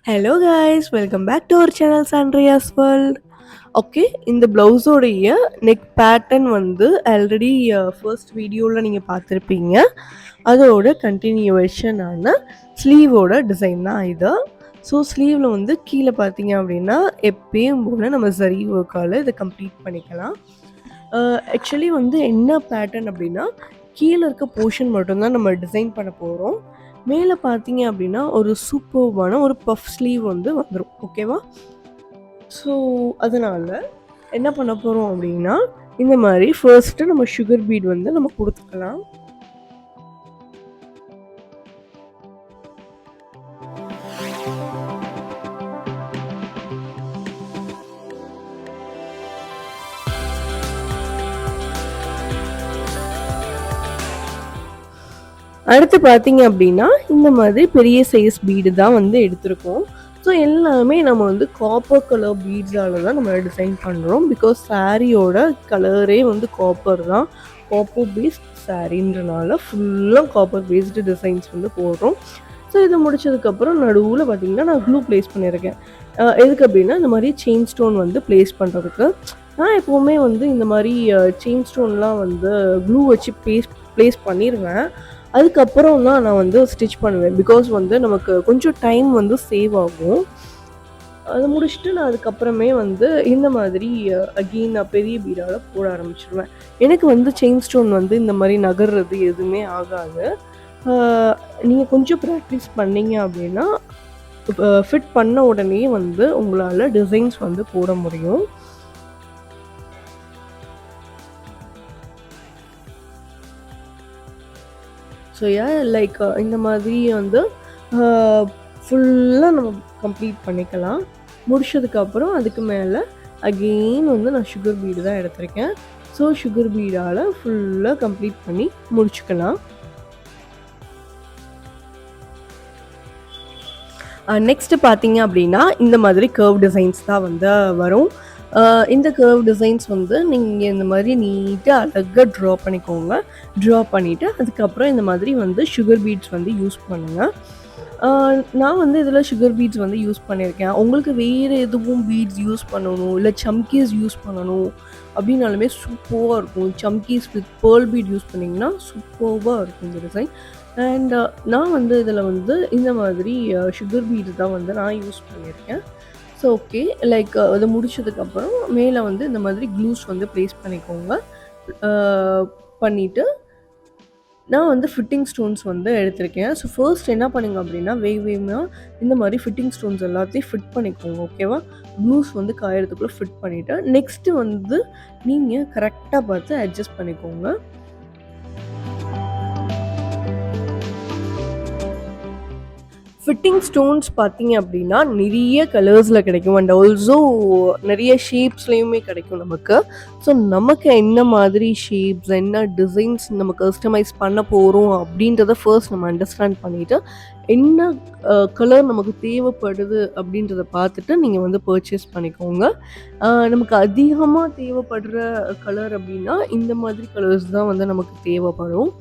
Hello guys, welcome back to our channel Sandria's world. Okay, இந்த ப்ளவுஸோடைய neck pattern வந்து already first வீடியோவில் நீங்கள் பார்த்துருப்பீங்க. அதோட கண்டினியூவேஷனான ஸ்லீவோட டிசைன் தான் இது. ஸோ ஸ்லீவில் வந்து கீழே பார்த்தீங்க அப்படின்னா எப்பயும் போல் நம்ம சரி ஒர்க்கால் இதை கம்ப்ளீட் பண்ணிக்கலாம். ஆக்சுவலி வந்து என்ன பேட்டர்ன் அப்படின்னா கீழே இருக்க போர்ஷன் மட்டும்தான் நம்ம டிசைன் பண்ண போகிறோம். மேலே பார்த்தீங்க அப்படின்னா ஒரு சூப்பர்வான ஒரு பஃப் ஸ்லீவ் வந்து வந்துடும். ஓகேவா? ஸோ அதனால் என்ன பண்ண போகிறோம் அப்படின்னா இந்த மாதிரி ஃபர்ஸ்ட்டு நம்ம சுகர் பீட் வந்து நம்ம கொடுத்துக்கலாம். அடுத்து பார்த்தீங்க அப்படின்னா இந்த மாதிரி பெரிய சைஸ் பீடு தான் வந்து எடுத்திருக்கோம். ஸோ எல்லாமே நம்ம வந்து காப்பர் கலர் பீட்ஸால் தான் நம்ம டிசைன் பண்ணுறோம். பிகாஸ் சாரியோட கலரே வந்து காப்பர் தான். காப்பர் பேஸ்ட் சாரின்றனால ஃபுல்லாக காப்பர் பேஸ்டு டிசைன்ஸ் வந்து போடுறோம். ஸோ இதை முடிச்சதுக்கப்புறம் நடுவில் பார்த்தீங்கன்னா நான் க்ளூ ப்ளேஸ் பண்ணியிருக்கேன். எதுக்கு அப்படின்னா இந்த மாதிரி செயின் ஸ்டோன் வந்து ப்ளேஸ் பண்ணுறதுக்கு. நான் எப்போவுமே வந்து இந்த மாதிரி செயின் ஸ்டோன்லாம் வந்து க்ளூ வச்சு ப்ளேஸ் பண்ணிடுவேன். அதுக்கப்புறம் தான் நான் வந்து ஸ்டிச் பண்ணுவேன். பிகாஸ் வந்து நமக்கு கொஞ்சம் டைம் வந்து சேவ் ஆகும். அதை முடிச்சுட்டு நான் அதுக்கப்புறமே வந்து இந்த மாதிரி அகெயின் நான் பெரிய பீடால் போட ஆரம்பிச்சிடுவேன். எனக்கு வந்து செயின் ஸ்டோன் வந்து இந்த மாதிரி நகர்றது எதுவுமே ஆகாது. நீங்கள் கொஞ்சம் ப்ராக்டிஸ் பண்ணீங்க அப்படின்னா ஃபிட் பண்ண உடனே வந்து உங்களால் டிசைன்ஸ் வந்து போட முடியும். ஸோ லைக் இந்த மாதிரி வந்து ஃபுல்லாக நம்ம கம்ப்ளீட் பண்ணிக்கலாம். முடிச்சதுக்கப்புறம் அதுக்கு மேலே அகெயின் வந்து நான் சுகர் பீடு தான் எடுத்திருக்கேன். ஸோ சுகர் பீடால் ஃபுல்லாக கம்ப்ளீட் பண்ணி முடிச்சுக்கலாம். நெக்ஸ்ட்டு பார்த்தீங்க அப்படின்னா இந்த மாதிரி கர்வ் டிசைன்ஸ் தான் வந்து வரும். இந்த கர்வ் டிசைன்ஸ் வந்து நீங்கள் இந்த மாதிரி நீட்டாக அழகாக ட்ரா பண்ணிக்கோங்க. ட்ரா பண்ணிவிட்டு அதுக்கப்புறம் இந்த மாதிரி வந்து சுகர் பீட்ஸ் வந்து யூஸ் பண்ணுங்கள். நான் வந்து இதில் சுகர் பீட்ஸ் வந்து யூஸ் பண்ணியிருக்கேன். உங்களுக்கு வேறு எதுவும் பீட்ஸ் யூஸ் பண்ணணும் இல்லை சம்கீஸ் யூஸ் பண்ணணும் அப்படின்னாலுமே சூப்பராக இருக்கும். சம்கீஸ் வித் பேர்ல் பீட் யூஸ் பண்ணிங்கன்னா சூப்பராக இருக்கும் இந்த டிசைன். அண்ட் நான் வந்து இதில் வந்து இந்த மாதிரி சுகர் பீட்ஸ் தான் வந்து நான் யூஸ் பண்ணியிருக்கேன். ஸோ ஓகே, லைக் அதை முடிச்சதுக்கப்புறம் மேலே வந்து இந்த மாதிரி க்ளூஸ் வந்து ப்ளேஸ் பண்ணிக்கோங்க. பண்ணிவிட்டு நான் வந்து ஃபிட்டிங் ஸ்டோன்ஸ் வந்து எடுத்திருக்கேன். ஸோ ஃபர்ஸ்ட் என்ன பண்ணுங்க அப்படின்னா வேகமாக இந்த மாதிரி ஃபிட்டிங் ஸ்டோன்ஸ் எல்லாத்தையும் ஃபிட் பண்ணிக்கோங்க. ஓகேவா? க்ளூஸ் வந்து காயறதுக்குள்ளே ஃபிட் பண்ணிவிட்டு நெக்ஸ்ட்டு வந்து நீங்கள் கரெக்டாக பார்த்து அட்ஜஸ்ட் பண்ணிக்கோங்க. ஃபிட்டிங் ஸ்டோன்ஸ் பார்த்தீங்க அப்படின்னா நிறைய கலர்ஸில் கிடைக்கும். அண்ட் ஆல்சோ நிறைய ஷேப்ஸ்லேயுமே கிடைக்கும் நமக்கு. ஸோ நமக்கு என்ன மாதிரி ஷேப்ஸ் என்ன டிசைன்ஸ் நம்ம கஸ்டமைஸ் பண்ண போகிறோம் அப்படின்றத ஃபர்ஸ்ட் நம்ம அண்டர்ஸ்டாண்ட் பண்ணிவிட்டு என்ன கலர் நமக்கு தேவைப்படுது அப்படின்றத பார்த்துட்டு நீங்கள் வந்து பர்ச்சேஸ் பண்ணிக்கோங்க. நமக்கு அதிகமாக தேவைப்படுற கலர் அப்படின்னா இந்த மாதிரி கலர்ஸ் தான் வந்து நமக்கு தேவைப்படும்.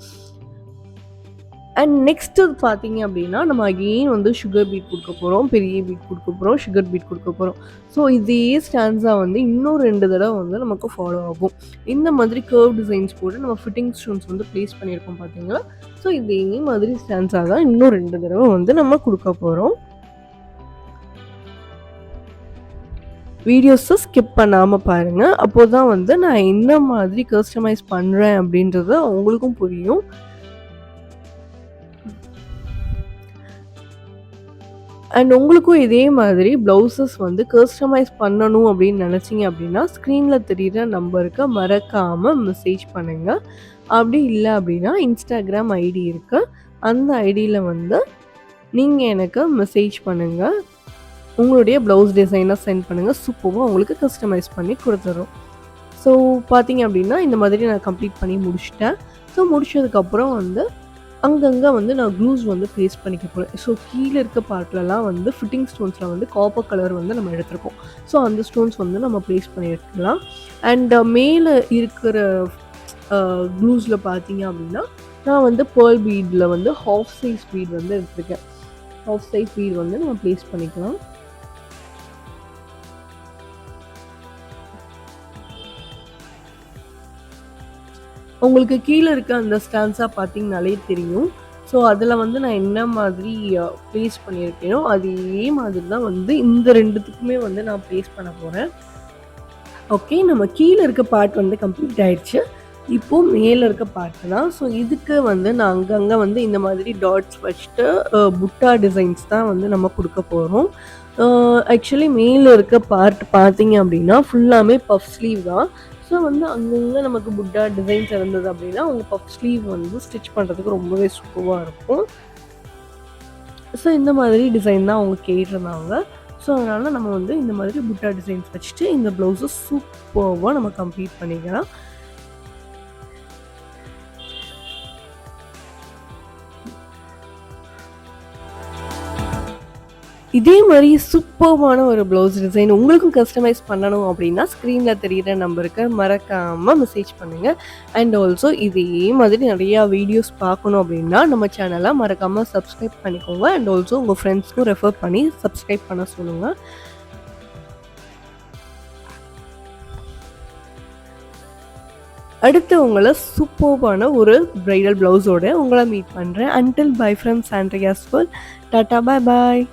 அண்ட் நெக்ஸ்ட்டு பார்த்தீங்க அப்படின்னா நம்ம அகெயின் வந்து சுகர் பீட் கொடுக்க போகிறோம், பெரிய பீட் கொடுக்க போகிறோம், சுகர் பீட் கொடுக்க போகிறோம். ஸோ இதே ஸ்டான்ஸா வந்து இன்னும் 2 தடவை வந்து நமக்கு ஃபாலோ ஆகும். இந்த மாதிரி கர்வ் டிசைன்ஸ் போட்டு நம்ம ஃபிட்டிங் ஸ்டோன்ஸ் வந்து ப்ளேஸ் பண்ணியிருக்கோம் பார்த்தீங்களா? ஸோ இதே மாதிரி ஸ்டான்ஸாக தான் இன்னும் 2 தடவை வந்து நம்ம கொடுக்க போகிறோம். வீடியோஸை ஸ்கிப் பண்ணாமல் பாருங்கள். அப்போது தான் வந்து நான் என்ன மாதிரி கஸ்டமைஸ் பண்ணுறேன் அப்படின்றது உங்களுக்கும் புரியும். அண்ட் உங்களுக்கும் இதே மாதிரி ப்ளவுசஸ் வந்து கஸ்டமைஸ் பண்ணணும் அப்படின்னு நினச்சிங்க அப்படின்னா ஸ்க்ரீனில் தெரிகிற நம்பருக்கு மறக்காமல் மெசேஜ் பண்ணுங்கள். அப்படி இல்லை அப்படின்னா இன்ஸ்டாகிராம் ஐடி இருக்குது, அந்த ஐடியில் வந்து நீங்கள் எனக்கு மெசேஜ் பண்ணுங்கள். உங்களுடைய ப்ளவுஸ் டிசைனை சென்ட் பண்ணுங்கள். சூப்பராக உங்களுக்கு கஸ்டமைஸ் பண்ணி கொடுத்துட்றோம். ஸோ பார்த்தீங்க அப்படின்னா இந்த மாதிரி நான் கம்ப்ளீட் பண்ணி முடிச்சிட்டேன். ஸோ முடிச்சதுக்கப்புறம் வந்து அங்கங்கே வந்து நான் க்ளூஸ் வந்து ப்ளேஸ் பண்ணிக்க போகிறேன். ஸோ கீழே இருக்க பார்ட்லலாம் வந்து ஃபிட்டிங் ஸ்டோன்ஸில் வந்து காப்பர் கலர் வந்து நம்ம எடுத்திருக்கோம். ஸோ அந்த ஸ்டோன்ஸ் வந்து நம்ம ப்ளேஸ் பண்ணி எடுத்துக்கலாம். அண்ட் மேலே இருக்கிற க்ளூஸில் பார்த்தீங்க அப்படின்னா நான் வந்து பேர்ல் பீடில் வந்து ஹாஃப் சைஸ் பீட் வந்து எடுத்திருக்கேன். ஹாஃப் சைஸ் பீட் வந்து நம்ம ப்ளேஸ் பண்ணிக்கலாம். உங்களுக்கு கீழே இருக்க அந்த ஸ்டான்ஸா பார்த்தீங்கனாலே தெரியும். ஸோ அதில் வந்து நான் என்ன மாதிரி ப்ளேஸ் பண்ணியிருக்கேனோ அதே மாதிரி தான் வந்து இந்த ரெண்டுத்துக்குமே வந்து நான் ப்ளேஸ் பண்ண போகிறேன். ஓகே, நம்ம கீழே இருக்க பார்ட் வந்து கம்ப்ளீட் ஆயிடுச்சு. இப்போது மேலே இருக்க பார்ட் தான். ஸோ இதுக்கு வந்து நான் அங்கங்கே வந்து இந்த மாதிரி டாட்ஸ் வச்சுட்டு புட்டா டிசைன்ஸ் தான் வந்து நம்ம கொடுக்க போகிறோம். ஆக்சுவலி மேலே இருக்க பார்ட் பார்த்தீங்க அப்படின்னா ஃபுல்லாமே பஃப் ஸ்லீவ் தான். ஸோ வந்து அங்கங்கே நமக்கு புட்டா டிசைன்ஸ் இருந்தது அப்படின்னா அவங்க பஃப் ஸ்லீவ் வந்து ஸ்டிச் பண்ணுறதுக்கு ரொம்பவே சூப்பராக இருக்கும். ஸோ இந்த மாதிரி டிசைன் தான் அவங்க கேட்டிருந்தாங்க. ஸோ அதனால் நம்ம வந்து இந்த மாதிரி புட்டா டிசைன்ஸ் வச்சுட்டு இந்த ப்ளவுஸை சூப்பராக நம்ம கம்ப்ளீட் பண்ணிக்கலாம். இதே மாதிரி சூப்பர்வான ஒரு ப்ளவுஸ் டிசைன் உங்களுக்கும் கஸ்டமைஸ் பண்ணணும் அப்படின்னா ஸ்க்ரீனில் தெரிகிற நம்பருக்கு மறக்காமல் மெசேஜ் பண்ணுங்கள். அண்ட் ஆல்சோ இதே மாதிரி நிறையா வீடியோஸ் பார்க்கணும் அப்படின்னா நம்ம சேனலை மறக்காமல் சப்ஸ்கிரைப் பண்ணிக்கோங்க. அண்ட் ஆல்சோ உங்கள் ஃப்ரெண்ட்ஸ்க்கும் ரெஃபர் பண்ணி சப்ஸ்கிரைப் பண்ண சொல்லுங்கள். அடுத்து உங்களை சூப்பர்வான ஒரு பிரைடல் ப்ளவுஸோட உங்களை மீட் பண்ணுறேன். Until bye from Sandria's world. Tata, bye bye.